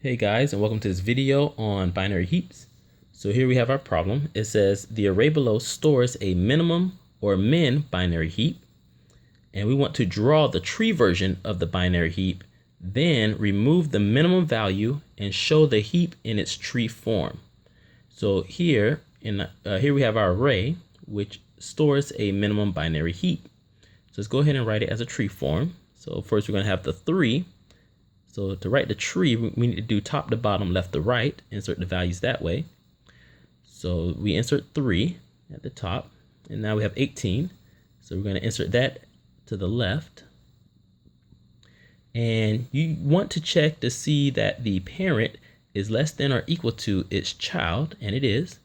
Hey guys, and welcome to this video on binary heaps. So here we have our problem. It says the array below stores a minimum or min binary heap, and we want to draw the tree version of the binary heap, then remove the minimum value and show the heap in its tree form. So here we have our array, which stores a minimum binary heap. So let's go ahead and write it as a tree form. So first we're going to have the 3. So to write the tree, we need to do top to bottom, left to right, insert the values that way. So we insert 3 at the top, and now we have 18. So we're going to insert that to the left. And you want to check to see that the parent is less than or equal to its child, and it is.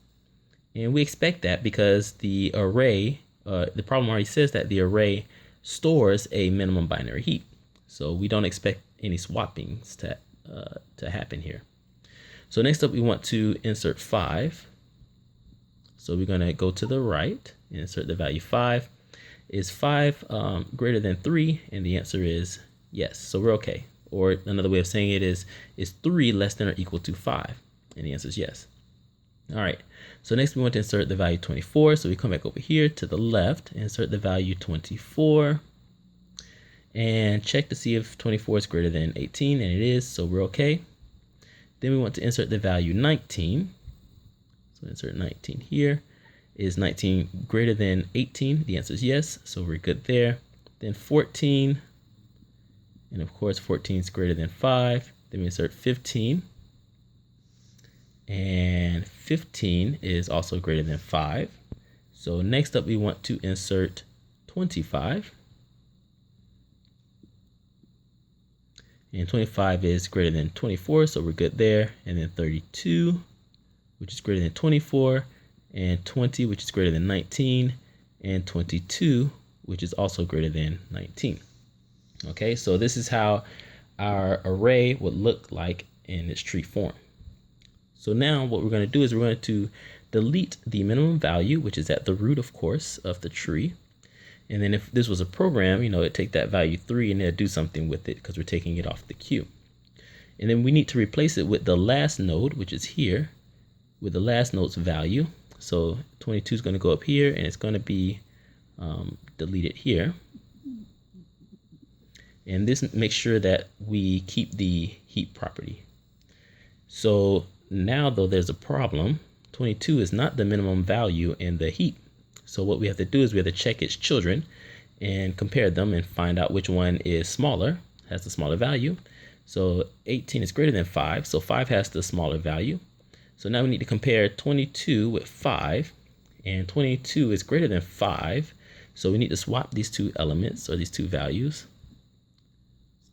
And we expect that because the array, the problem already says that the array stores a minimum binary heap. So we don't expect any swappings to happen here. So next up, we want to insert 5. So we're going to go to the right and insert the value 5. Is 5 greater than 3? And the answer is yes. So we're okay. Or another way of saying it is 3 less than or equal to 5? And the answer is yes. All right. So next we want to insert the value 24. So we come back over here to the left, insert the value 24. And check to see if 24 is greater than 18, and it is, so we're okay. Then we want to insert the value 19. So insert 19 here. Is 19 greater than 18? The answer is yes, so we're good there. Then 14, and of course 14 is greater than 5. Then we insert 15, and 15 is also greater than 5. So next up we want to insert 25. And 25 is greater than 24, so we're good there. And then 32, which is greater than 24, and 20, which is greater than 19, and 22, which is also greater than 19. Okay, so this is how our array would look like in its tree form. So now what we're going to do is we're going to delete the minimum value, which is at the root, of course, of the tree. And then if this was a program, it'd take that value 3 and it'd do something with it because we're taking it off the queue. And then we need to replace it with the last node, which is here, with the last node's value. So 22 is going to go up here and it's going to be deleted here. And this makes sure that we keep the heap property. So now though there's a problem, 22 is not the minimum value in the heap. So what we have to do is we have to check its children and compare them and find out which one is smaller, has the smaller value. So 18 is greater than 5, so 5 has the smaller value. So now we need to compare 22 with 5, and 22 is greater than 5. So we need to swap these two elements or these two values.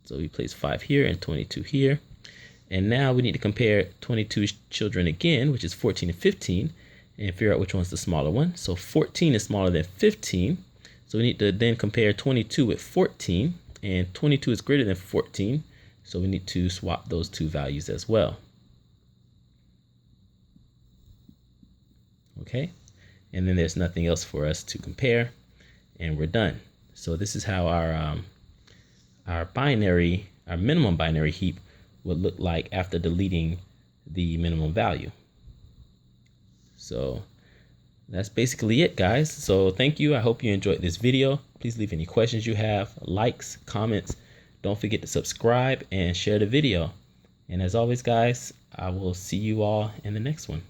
So we place 5 here and 22 here. And now we need to compare 22's children again, which is 14 and 15. And figure out which one's the smaller one. So 14 is smaller than 15. So we need to then compare 22 with 14, and 22 is greater than 14. So we need to swap those two values as well. Okay, and then there's nothing else for us to compare, and we're done. So this is how our minimum binary heap would look like after deleting the minimum value. So that's basically it, guys. So thank you. I hope you enjoyed this video. Please leave any questions you have, likes, comments. Don't forget to subscribe and share the video. And as always, guys, I will see you all in the next one.